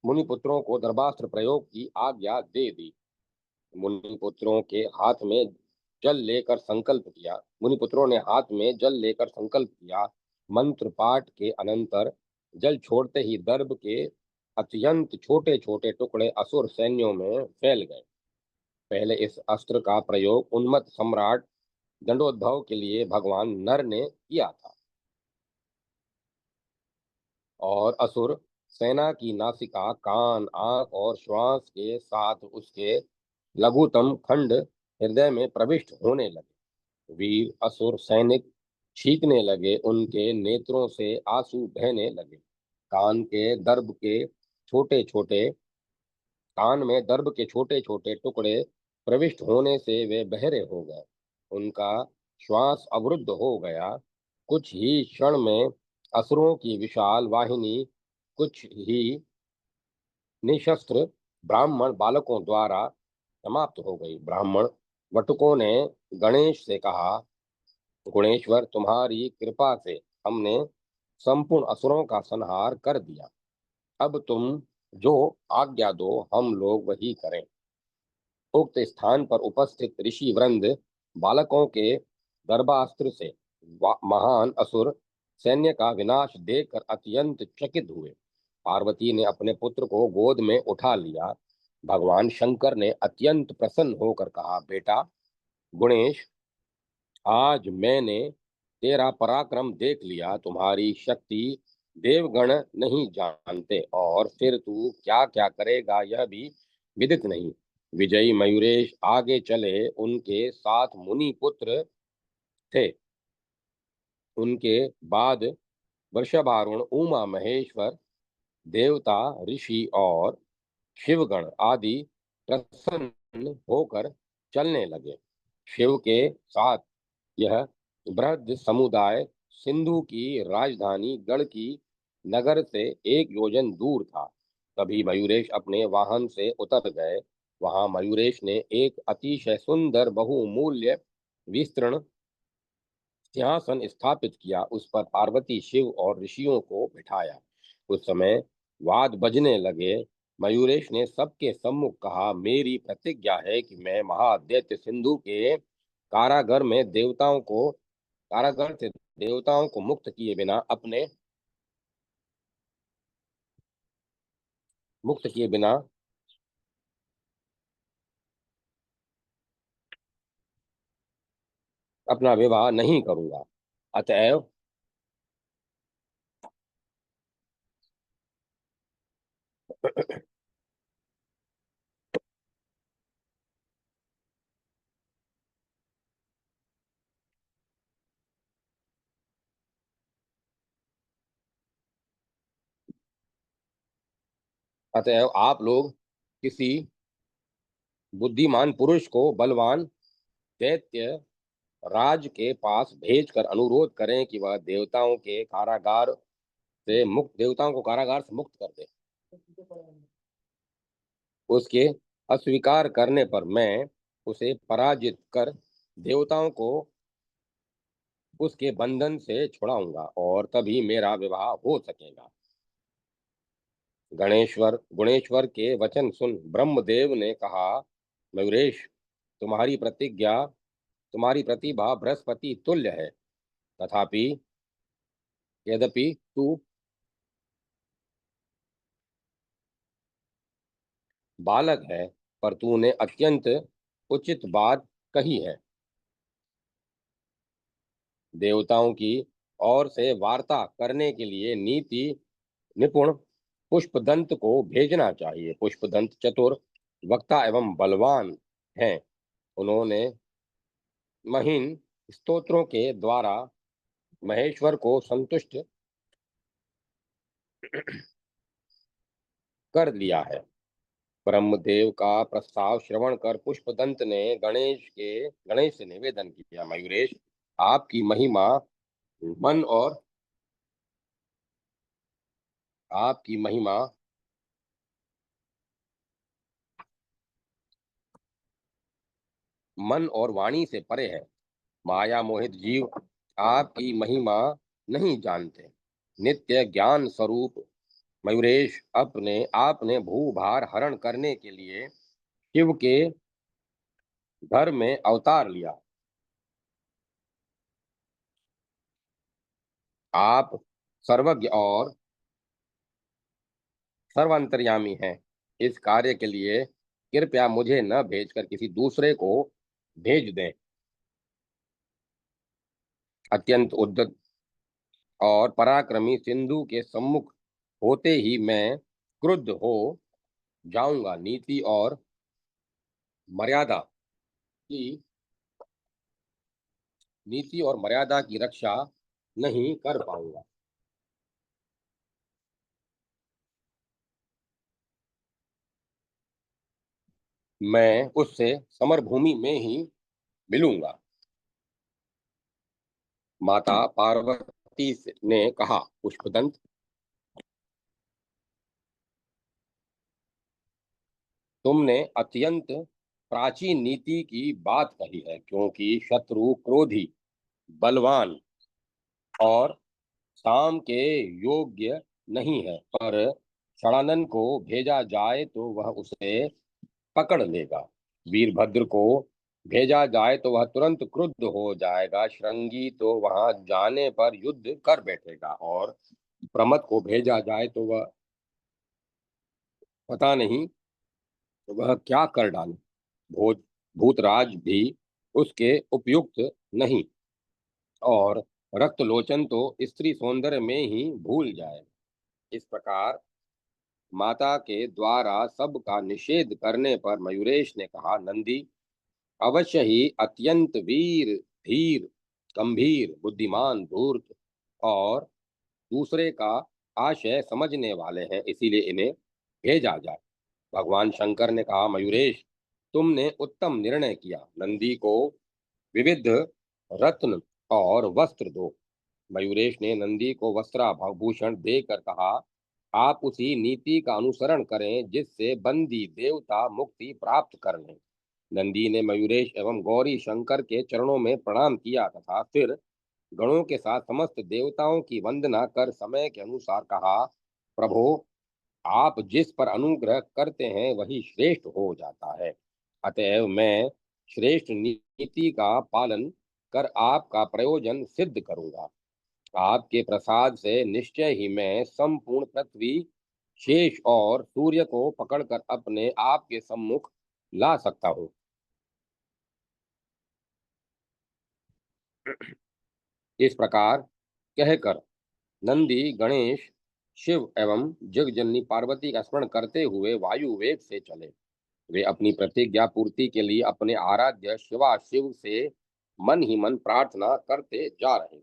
मुनिपुत्रों को दरबास्त्र प्रयोग की आज्ञा दे दी। मुनिपुत्रों के हाथ में जल लेकर संकल्प किया मुनिपुत्रों ने हाथ में जल लेकर संकल्प किया। मंत्र पाठ के अनंतर जल छोड़ते ही दर्भ के अत्यंत छोटे छोटे टुकड़े असुर सैन्यों में फैल गए। पहले इस अस्त्र का प्रयोग उन्मत्त सम्राट दंडोद्भव के लिए भगवान नर ने किया था और असुर सेना की नासिका, कान, आंख और श्वास के साथ उसके लघुतम खंड हृदय में प्रविष्ट होने लगे। वीर असुर सैनिक छींकने लगे। उनके नेत्रों से आंसू बहने लगे। कान के दर्भ के छोटे छोटे कान में दर्भ के छोटे छोटे टुकड़े प्रविष्ट होने से वे बहरे हो गए। उनका श्वास अवरुद्ध हो गया। कुछ ही क्षण में असुरों की विशाल वाहिनी कुछ ही निशस्त्र ब्राह्मण बालकों द्वारा समाप्त हो गई। ब्राह्मण वटुकों ने गणेश से कहा, गुणेश्वर, तुम्हारी कृपा से हमने संपूर्ण असुरों का संहार कर दिया। अब तुम जो आज्ञा दो हम लोग वही करें। उक्त स्थान पर उपस्थित ऋषि वृंद बालकों के गर्भास्त्र से महान असुर सैन्य का विनाश देखकर अत्यंत चकित हुए। पार्वती ने अपने पुत्र को गोद में उठा लिया। भगवान शंकर ने अत्यंत प्रसन्न होकर कहा, बेटा गुणेश, आज मैंने तेरा पराक्रम देख लिया। तुम्हारी शक्ति देवगण नहीं जानते और फिर तू क्या क्या करेगा यह भी विदित नहीं। विजयी मयूरेश आगे चले। उनके साथ मुनि पुत्र थे। उनके बाद वृषभारुण, उमा महेश्वर, देवता, ऋषि और शिवगण आदि प्रसन्न होकर चलने लगे। शिव के साथ यह बृहद समुदाय सिंधु की राजधानी गढ़ की नगर से 1 योजन दूर था। तभी मयूरेश अपने वाहन से उतर गए। वहां मयूरेश ने एक अतिशय सुंदर बहुमूल्य विस्तृण सिंहासन स्थापित किया। उस पर पार्वती, शिव और ऋषियों को बिठाया। उस समय वाद बजने लगे। मयूरेश ने सबके सम्मुख कहा, मेरी प्रतिज्ञा है कि मैं महादैत्य सिंधु के कारागार से देवताओं को मुक्त किए बिना अपना विवाह नहीं करूंगा। अतएव अतएव आप लोग किसी बुद्धिमान पुरुष को बलवान दैत्य राज के पास भेजकर अनुरोध करें कि वह देवताओं को कारागार से मुक्त कर दे। उसके अस्वीकार करने पर मैं उसे पराजित कर देवताओं को उसके बंधन से छुड़ाऊंगा और तभी मेरा विवाह हो सकेगा। गुणेश्वर के वचन सुन ब्रह्मदेव ने कहा, मयूरेश, तुम्हारी प्रतिज्ञा तुम्हारी प्रतिभा बृहस्पति तुल्य है। तथापि यद्यपि तू बालक है, पर तूने अत्यंत उचित बात कही है। देवताओं की ओर से वार्ता करने के लिए नीति निपुण पुष्पदंत को भेजना चाहिए। पुष्पदंत चतुर वक्ता एवं बलवान हैं। उन्होंने महीन स्तोत्रों के द्वारा महेश्वर को संतुष्ट कर लिया है। ब्रह्मदेव का प्रस्ताव श्रवण कर पुष्पदंत ने गणेश से निवेदन किया, मयूरेश, आपकी महिमा मन और आपकी महिमा मन और वाणी से परे है। माया मोहित जीव आपकी महिमा नहीं जानते। नित्य ज्ञान स्वरूप मयूरेश, अपने आपने भूभार हरण करने के लिए शिव के घर में अवतार लिया। आप सर्वज्ञ और सर्वांतर्यामी हैं। इस कार्य के लिए कृपया मुझे न भेजकर किसी दूसरे को भेज दें। अत्यंत उद्यत और पराक्रमी सिंधु के सम्मुख होते ही मैं क्रुद्ध हो जाऊंगा। मर्यादा की नीति और मर्यादा की रक्षा नहीं कर पाऊंगा। मैं उससे समर भूमि में ही मिलूंगा। माता पार्वती ने कहा, पुष्पदंत, तुमने अत्यंत प्राचीन नीति की बात कही है, क्योंकि शत्रु क्रोधी, बलवान और शाम के योग्य नहीं है। पर षडानन को भेजा जाए तो वह उसे पकड़ लेगा। वीरभद्र को भेजा जाए तो वह तुरंत क्रुद्ध हो जाएगा। श्रृंगी तो वहां जाने पर युद्ध कर बैठेगा, और प्रमथ को भेजा जाए तो वह पता नहीं वह क्या कर डाले। भोज भूतराज भी उसके उपयुक्त नहीं, और रक्तलोचन तो स्त्री सौंदर्य में ही भूल जाए। इस प्रकार माता के द्वारा सबका निषेध करने पर मयूरेश ने कहा, नंदी, अवश्य ही अत्यंत वीर, धीर, गंभीर, बुद्धिमान, धूर्त और दूसरे का आशय समझने वाले हैं, इसीलिए इन्हें भेजा जाए। भगवान शंकर ने कहा, मयूरेश, तुमने उत्तम निर्णय किया। नंदी को विविध रत्न और वस्त्र दो। मयूरेश ने नंदी को वस्त्राभूषण देकर कहा, आप उसी नीति का अनुसरण करें जिससे बंदी देवता मुक्ति प्राप्त कर लें। नंदी ने मयूरेश एवं गौरी शंकर के चरणों में प्रणाम किया तथा फिर गणों के साथ समस्त देवताओं की वंदना कर समय के अनुसार कहा, प्रभो, आप जिस पर अनुग्रह करते हैं वही श्रेष्ठ हो जाता है। अतएव मैं श्रेष्ठ नीति का पालन कर आपका प्रयोजन सिद्ध करूंगा। आपके प्रसाद से निश्चय ही मैं संपूर्ण पृथ्वी, शेष और सूर्य को पकड़कर अपने आप के सम्मुख ला सकता हूँ। इस प्रकार कहकर नंदी गणेश, शिव एवं जगजननी पार्वती का स्मरण करते हुए वायु वेग से चले। वे अपनी प्रतिज्ञा पूर्ति के लिए अपने आराध्य शिवा शिव से मन ही मन प्रार्थना करते जा रहे थे।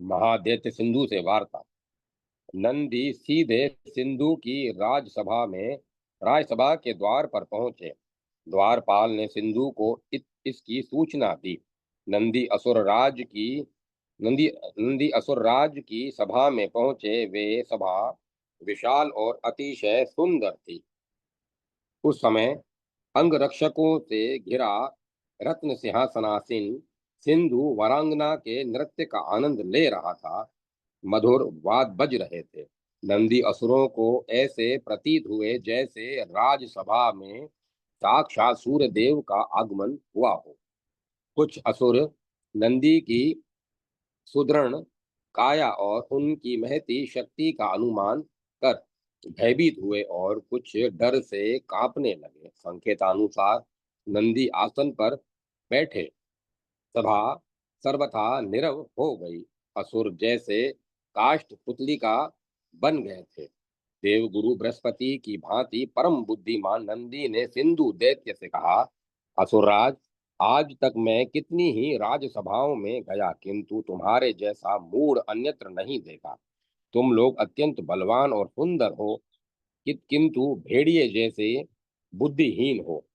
महादैत्य सिंधु से वार्ता। नंदी सीधे सिंधु की राजसभा के द्वार पर पहुंचे। द्वारपाल ने सिंधु को इसकी सूचना दी। नंदी असुर राज की नंदी नंदी असुर राज की सभा में पहुंचे। वे सभा विशाल और अतिशय सुंदर थी। उस समय अंगरक्षकों से घिरा रत्न सिंहासनासीन सिंधु वरांगना के नृत्य का आनंद ले रहा था। मधुर वाद बज रहे थे। नंदी असुरों को ऐसे प्रतीत हुए जैसे राजसभा में साक्षात सूर्य देव का आगमन हुआ हो। कुछ असुर नंदी की सुदृढ़ काया और उनकी महती शक्ति का अनुमान कर भयभीत हुए और कुछ डर से कांपने लगे। संकेतानुसार नंदी आसन पर बैठे। सभा सर्वथा नीरव हो गई। असुर जैसे काष्ठ पुतलिका बन गए थे। देवगुरु बृहस्पति की भांति परम बुद्धिमान नंदी ने सिंधु दैत्य से कहा, असुरराज, आज तक मैं कितनी ही राजसभाओं में गया किंतु तुम्हारे जैसा मूढ़ अन्यत्र नहीं देखा। तुम लोग अत्यंत बलवान और सुंदर हो, किंतु भेड़िए जैसे बुद्धिहीन हो।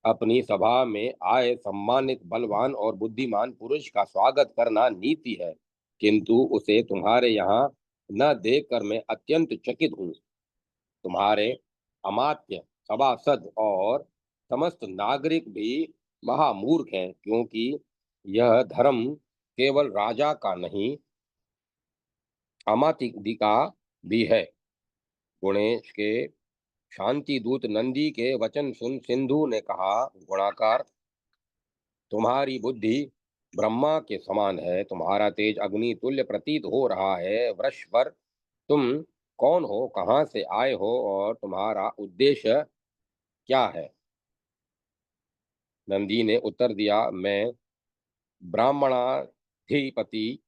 अपनी सभा में आए सम्मानित बलवान और बुद्धिमान पुरुष का स्वागत करना नीति है, किंतु उसे तुम्हारे यहाँ न देखकर मैं अत्यंत चकित हूँ। तुम्हारे अमात्य, सभासद और समस्त नागरिक भी महामूर्ख हैं, क्योंकि यह धर्म केवल राजा का नहीं, अमात्य का भी है। गुणेश के शांति दूत नंदी के वचन सुन सिंधु ने कहा, गुणाकार, तुम्हारी बुद्धि ब्रह्मा के समान है। तुम्हारा तेज अग्नि तुल्य प्रतीत हो रहा है। वृषवर, तुम कौन हो, कहाँ से आए हो और तुम्हारा उद्देश्य क्या है? नंदी ने उत्तर दिया, मैं ब्राह्मणाधिपति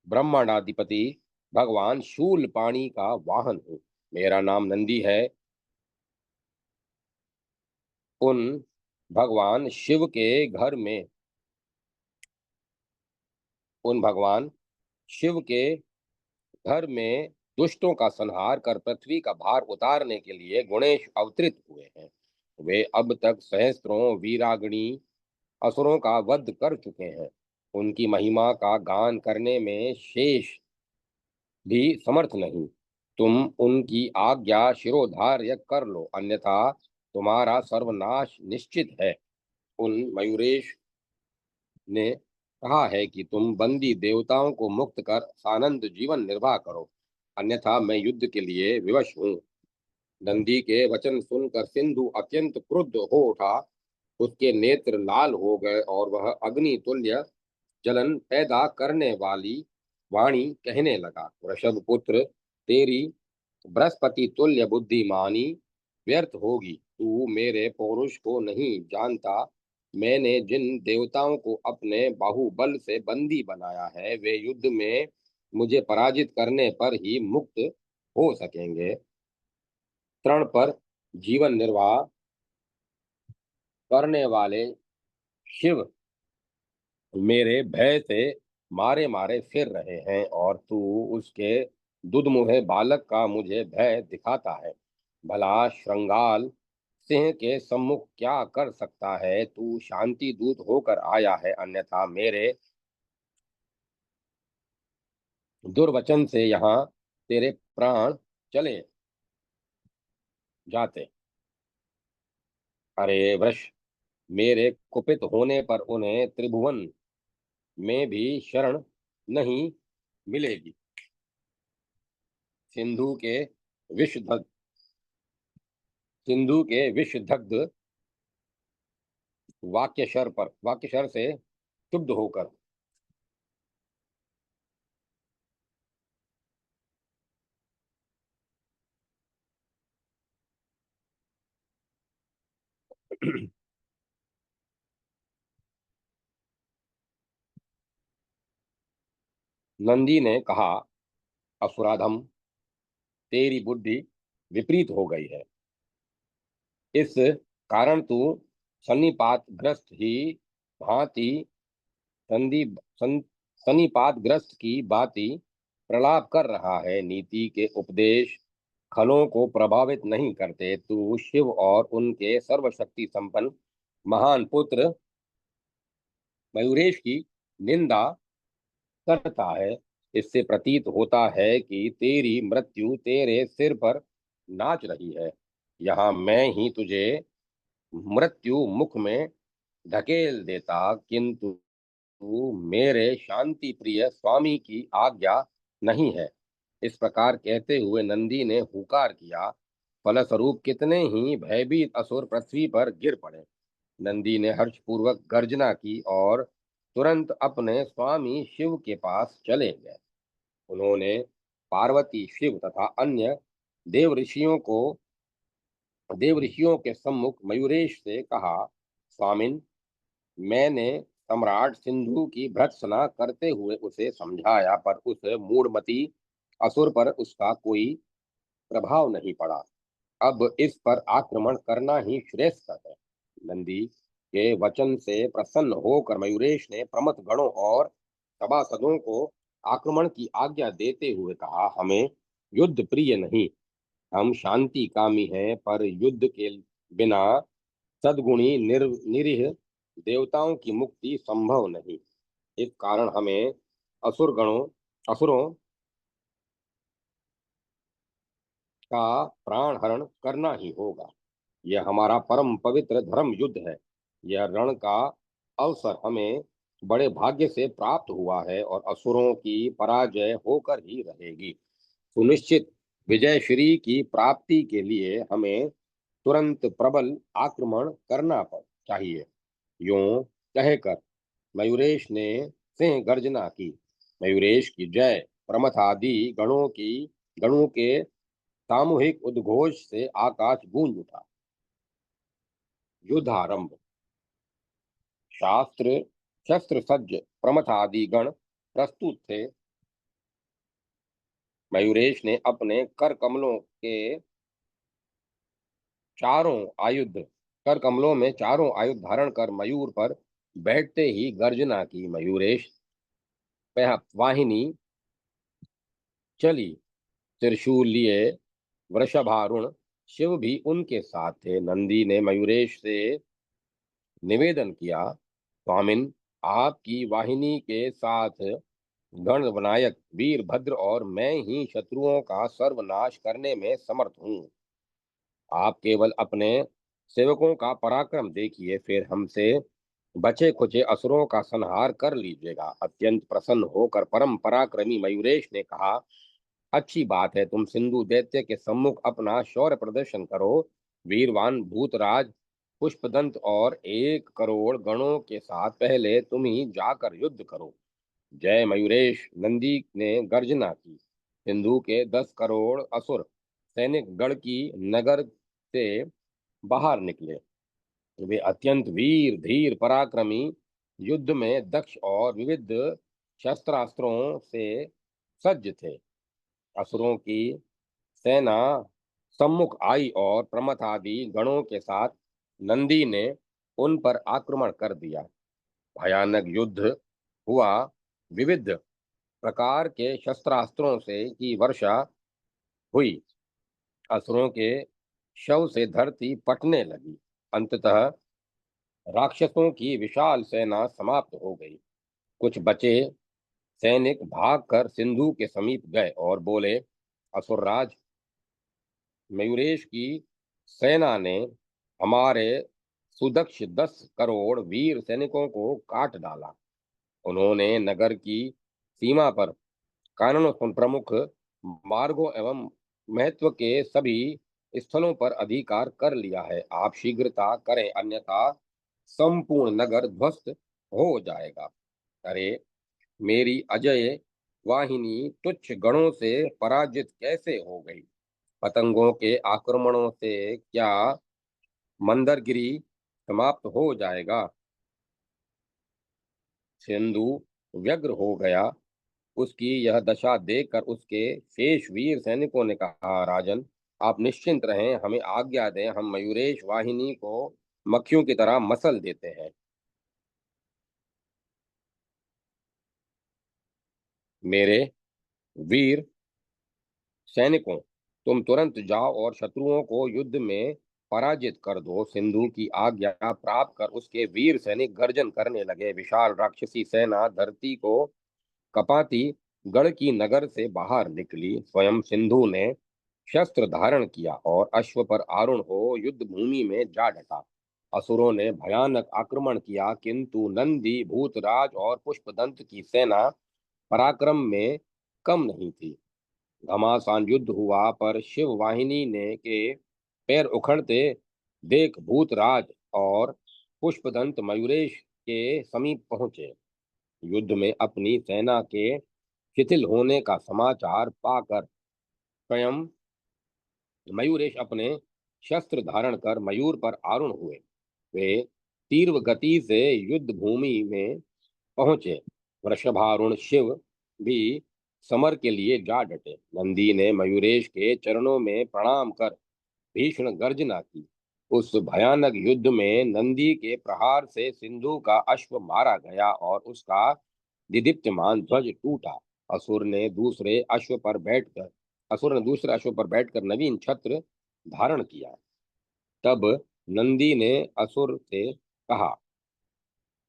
ब्रह्मांडाधिपति भगवान शूलपाणी का वाहन हूँ। मेरा नाम नंदी है। उन भगवान शिव के घर में उन भगवान शिव के घर में दुष्टों का संहार कर पृथ्वी का भार उतारने के लिए गुणेश अवतरित हुए हैं। वे अब तक सहस्त्रों वीरागणी असुरों का वध कर चुके हैं। उनकी महिमा का गान करने में शेष भी समर्थ नहीं। तुम उनकी आज्ञा शिरोधार्य कर लो, अन्यथा तुम्हारा सर्वनाश निश्चित है। उन मयूरेश ने कहा है कि तुम बंदी देवताओं को मुक्त कर सानंद जीवन निर्वाह करो, अन्यथा मैं युद्ध के लिए विवश हूँ। नंदी के वचन सुनकर सिंधु अत्यंत क्रुद्ध हो उठा। उसके नेत्र लाल हो गए और वह अग्नि तुल्य जलन पैदा करने वाली वाणी कहने लगा, वृषभ पुत्र, तेरी बृहस्पति तुल्य बुद्धिमानी व्यर्थ होगी। तू मेरे पौरुष को नहीं जानता। मैंने जिन देवताओं को अपने बाहुबल से बंदी बनाया है वे युद्ध में मुझे पराजित करने पर ही मुक्त हो सकेंगे। तृण पर जीवन निर्वाह करने वाले शिव मेरे भय से मारे मारे फिर रहे हैं और तू उसके दुधमुहे बालक का मुझे भय दिखाता है। भला श्रृंगाल सिंह के सम्मुख क्या कर सकता है? तू शांति दूत होकर आया है, अन्यथा मेरे दुर्वचन से यहाँ तेरे प्राण चले जाते। अरे वृष, मेरे कुपित होने पर उन्हें त्रिभुवन में भी शरण नहीं मिलेगी। सिंधु के विषदग्ध सिंधु के विषदग्ध वाक्यशर से क्षुब्ध होकर नंदी ने कहा, असुराधम, तेरी बुद्धि विपरीत हो गई है। इस कारण तू सन्निपातग्रस्त ही भांति संधि सन्निपातग्रस्त की भांति प्रलाप कर रहा है। नीति के उपदेश खलों को प्रभावित नहीं करते। तू शिव और उनके सर्वशक्ति संपन्न महान पुत्र मयूरेश की निंदा करता है। इससे प्रतीत होता है कि तेरी मृत्यु तेरे सिर पर नाच रही है। यहाँ मैं ही तुझे मृत्यु मुख में धकेल देता, किंतु मेरे शांति प्रिय स्वामी की आज्ञा नहीं है। इस प्रकार कहते हुए नंदी ने हुकार किया। फलस्वरूप कितने ही भयभीत असुर पृथ्वी पर गिर पड़े। नंदी ने हर्षपूर्वक गर्जना की और तुरंत अपने स्वामी शिव के पास चले गए। उन्होंने पार्वती, शिव तथा अन्य देव ऋषियों को देव ऋषियों के सम्मुख मयूरेश से कहा, स्वामिन, मैंने सम्राट सिंधु की भर्त्सना करते हुए उसे समझाया, पर उस मूढ़मती असुर पर उसका कोई प्रभाव नहीं पड़ा। अब इस पर आक्रमण करना ही श्रेष्ठ है। नंदी के वचन से प्रसन्न होकर मयूरेश ने प्रमथ गणों और सभासदों को आक्रमण की आज्ञा देते हुए कहा, हमें युद्ध प्रिय नहीं, हम शांति कामी हैं, पर युद्ध के बिना सद्गुणी निरीह देवताओं की मुक्ति संभव नहीं। इस कारण हमें असुरों का प्राण हरण करना ही होगा। यह हमारा परम पवित्र धर्म युद्ध है। यह रण का अवसर हमें बड़े भाग्य से प्राप्त हुआ है और असुरों की पराजय होकर ही रहेगी। सुनिश्चित विजय श्री की प्राप्ति के लिए हमें तुरंत प्रबल आक्रमण करना चाहिए। यूं कहकर मयूरेश ने सिंह गर्जना की। मयूरेश की जय प्रमथादि गणों के सामूहिक उद्घोष से आकाश गूंज उठा। युद्धारंभ। शास्त्र शस्त्र सज्ज प्रमथादि गण प्रस्तुत थे। मयूरेश ने अपने कर कमलों में चारों आयुध धारण कर मयूर पर बैठते ही गर्जना की। मयूरेश वाहिनी चली। त्रिशूल लिए वृषभारुण शिव भी उनके साथ थे। नंदी ने मयूरेश से निवेदन किया, स्वामिन, आपकी वाहिनी के साथ गणनायक वीरभद्र और मैं ही शत्रुओं का सर्वनाश करने में समर्थ हूँ। आप केवल अपने सेवकों का पराक्रम देखिए, फिर हमसे बचे खुचे असुरों का संहार कर लीजिएगा। अत्यंत प्रसन्न होकर परम पराक्रमी मयूरेश ने कहा, अच्छी बात है, तुम सिंधु दैत्य के सम्मुख अपना शौर्य प्रदर्शन करो। वीरवान भूतराज पुष्पदंत और 1 करोड़ गणों के साथ पहले तुम ही जाकर युद्ध करो। जय मयूरेश, नंदी ने गर्जना की। सिंधु के 10 करोड़ असुर सैनिक गण की नगर से बाहर निकले। वे अत्यंत वीर धीर पराक्रमी, युद्ध में दक्ष और विविध शस्त्रास्त्रों से सज्ज थे। असुरों की सेना सम्मुख आई और प्रमथादि गणों के साथ नंदी ने उन पर आक्रमण कर दिया। भयानक युद्ध हुआ। विविध प्रकार के शस्त्रास्त्रों से की वर्षा हुई। असुरों के शव से धरती फटने लगी। अंततः राक्षसों की विशाल सेना समाप्त हो गई। कुछ बचे सैनिक भागकर सिंधु के समीप गए और बोले, असुरराज, मयूरेश की सेना ने हमारे सुदक्ष 10 करोड़ वीर सैनिकों को काट डाला। उन्होंने नगर की सीमा पर कानून प्रमुख मार्गों एवं महत्व के सभी स्थलों पर अधिकार कर लिया है। आप शीघ्रता करें, अन्यथा संपूर्ण नगर ध्वस्त हो जाएगा। अरे, मेरी अजय वाहिनी तुच्छ गणों से पराजित कैसे हो गई? पतंगों के आक्रमणों से क्या मंदरगिरी समाप्त हो जाएगा? सिंधु व्यग्र हो गया। उसकी यह दशा देखकर उसके शेष वीर सैनिकों ने कहा, राजन, आप निश्चिंत रहें, हमें आज्ञा दें, हम मयूरेश वाहिनी को मक्खियों की तरह मसल देते हैं। मेरे वीर सैनिकों, तुम तुरंत जाओ और शत्रुओं को युद्ध में पराजित कर दो। सिंधु की आज्ञा प्राप्त कर उसके वीर सैनिक गर्जन करने लगे। विशाल राक्षसी सेना धरती को कपाती गढ़ की नगर से बाहर निकली। स्वयं सिंधु ने शस्त्र धारण किया और अश्व पर आरूढ़ हो युद्ध भूमि में जा डटा। असुरों ने भयानक आक्रमण किया, किंतु नंदी, भूतराज और पुष्पदंत की सेना पराक्रम में कम नहीं थी। घमासान युद्ध हुआ, पर शिव वाहिनी ने के पैर उखड़ते देख भूतराज और पुष्पदंत मयूरेश के समीप पहुंचे। युद्ध में अपनी सेना के शिथिल होने का समाचार पाकर स्वयं मयूरेश अपने शस्त्र धारण कर मयूर पर आरूढ़ हुए। वे तीव्र गति से युद्ध भूमि में पहुंचे। वृषभारूढ़ शिव भी समर के लिए जा डटे। नंदी ने मयूरेश के चरणों में प्रणाम कर भीषण गर्जना की। उस भयानक युद्ध में नंदी के प्रहार से सिंधु का अश्व मारा गया और उसका दिदीप्यमान ध्वज टूटा। असुर ने दूसरे अश्व पर बैठकर नवीन छत्र धारण किया। तब नंदी ने असुर से कहा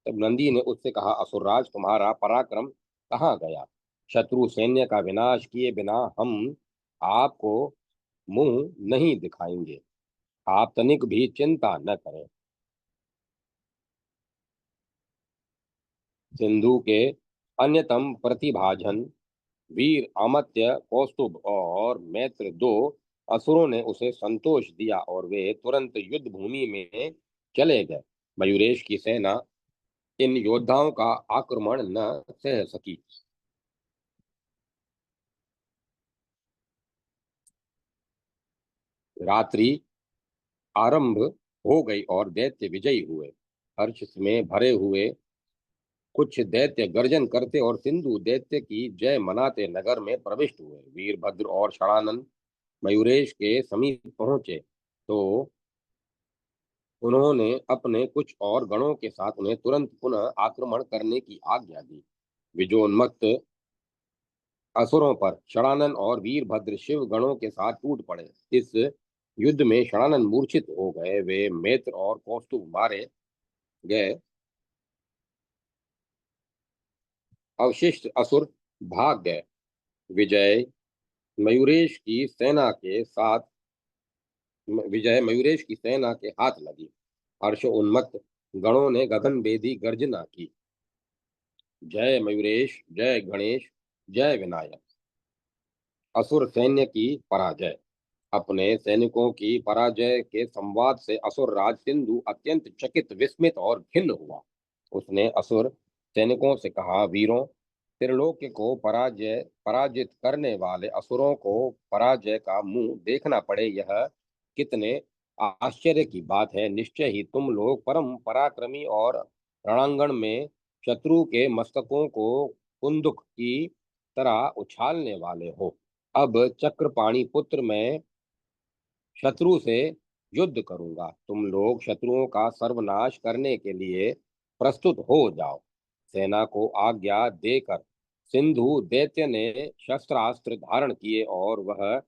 तब नंदी ने उससे कहा, असुरराज, तुम्हारा पराक्रम कहाँ गया? शत्रु सैन्य का विनाश किए बिना हम आपको मुंह नहीं दिखाएंगे। आप तनिक भी चिंता न करें। सिंधु के अन्यतम प्रतिभाजन वीर अमत्य, कौस्तुभ और मैत्र, दो असुरों ने उसे संतोष दिया और वे तुरंत युद्ध भूमि में चले गए। मयूरेश की सेना इन योद्धाओं का आक्रमण न सह सकी। रात्रि आरंभ हो गई और दैत्य विजयी हुए। हर्ष में भरे हुए कुछ दैत्य गर्जन करते और सिंधु दैत्य की जय मनाते नगर में प्रविष्ट हुए। वीरभद्र और षडानंद मयूरेश के समीप पहुंचे तो उन्होंने अपने कुछ और गणों के साथ उन्हें तुरंत पुनः आक्रमण करने की आज्ञा दी। विजयोन्मत्त असुरों पर षडानंद और वीरभद्र शिव गणों के साथ टूट पड़े। इस युद्ध में षडानंद मूर्छित हो गए। वे मित्र और कौस्तुभ मारे गए। अवशिष्ट असुर भाग गए। विजय मयूरेश की सेना के साथ विजय मयूरेश की सेना के हाथ लगी। हर्ष उन्मत्त गणों ने गगन भेदी गर्जना की, जय मयूरेश, जय गणेश, जय विनायक। असुर सैन्य की पराजय। अपने सैनिकों की पराजय के संवाद से असुर राज सिंधु अत्यंत चकित, विस्मित और खिन्न हुआ। उसने असुर सैनिकों से कहा, वीरों, त्रिलोक्य को पराजित करने वाले असुरों को पराजय का मुंह देखना पड़े, यह कितने आश्चर्य की बात है। निश्चय ही तुम लोग परम पराक्रमी और रणांगण में शत्रु के मस्तकों को कुंदुक की तरह उछालने वाले हो। अब चक्रपाणी पुत्र मैं शत्रु से युद्ध करूंगा। तुम लोग शत्रुओं का सर्वनाश करने के लिए प्रस्तुत हो जाओ। सेना को आज्ञा देकर सिंधु दैत्य ने शस्त्रास्त्र धारण किए और वह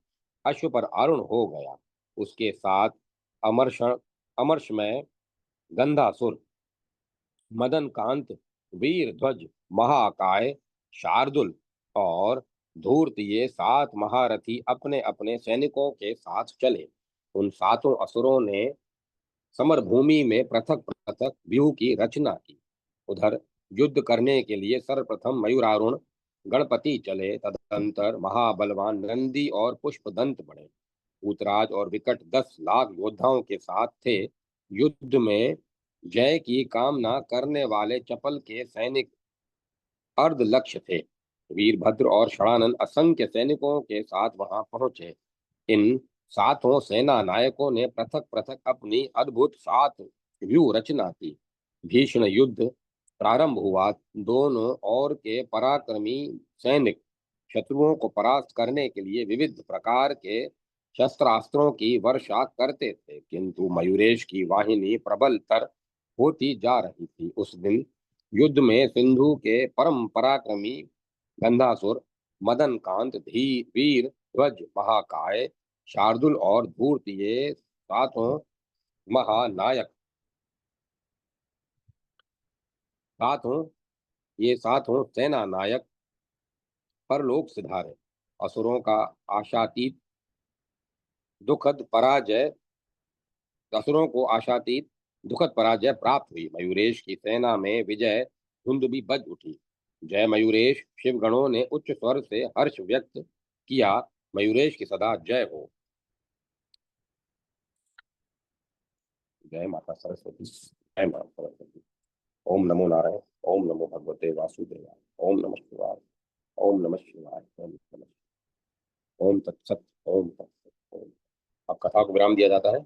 अश्व पर आरूढ़ हो गया। उसके साथ अमर्ष अमर्षमय गंधासुर, मदन कांत, वीर ध्वज, महाकाय, शार्दुल और धूर्त, ये 7 महारथी अपने अपने सैनिकों के साथ चले। उन 7 असुरों ने समरभूमि में पृथक पृथक व्यूह की रचना की। उधर युद्ध करने के लिए सर्वप्रथम मयूरारूढ़ गणपति चले। तदनंतर महाबलवान नंदी और पुष्पदंत बढ़े। पूतराज और विकट 10 लाख योद्धाओं के साथ थे। युद्ध में जय की कामना करने वाले चपल के सैनिक अर्ध लक्ष्य थे। वीरभद्र और षडानंद असंख्य सैनिकों के साथ वहां पहुंचे। इन 7 सेना नायकों ने पृथक पृथक अपनी अद्भुत 7 व्यूह रचना की। भीषण युद्ध प्रारंभ हुआ। दोनों ओर के पराक्रमी सैनिक शत्रुओं को परास्त करने के लिए विविध प्रकार के शस्त्रास्त्रों की वर्षा करते थे, किंतु मयूरेश की वाहिनी प्रबलतर होती जा रही थी। उस दिन युद्ध में सिंधु के परम पराक्रमी गंधासुर, मदनकांत, वीर ध्वज, महाकाय, शार्दुल और धूर्त, महानायक सातों ये सातों सेना नायक परलोक सिधारे। असुरों का आशातीत दुखद पराजय असुरों को आशातीत दुखद पराजय प्राप्त हुई। मयूरेश की सेना में विजय धुंध भी बज उठी। जय मयूरेश! शिवगणों ने उच्च स्वर से हर्ष व्यक्त किया। मयूरेश की सदा जय हो। जय माता सरस्वती। जय माता सरस्वती। ओम नमो नारायण। ओम नमो भगवते वासुदेवाय। ओम नमः शिवाय। ओम नमः शिवाय। ओम नमः। ओम तत्सत। ओम तत्सत। ओम। अब कथा को विराम दिया जाता है।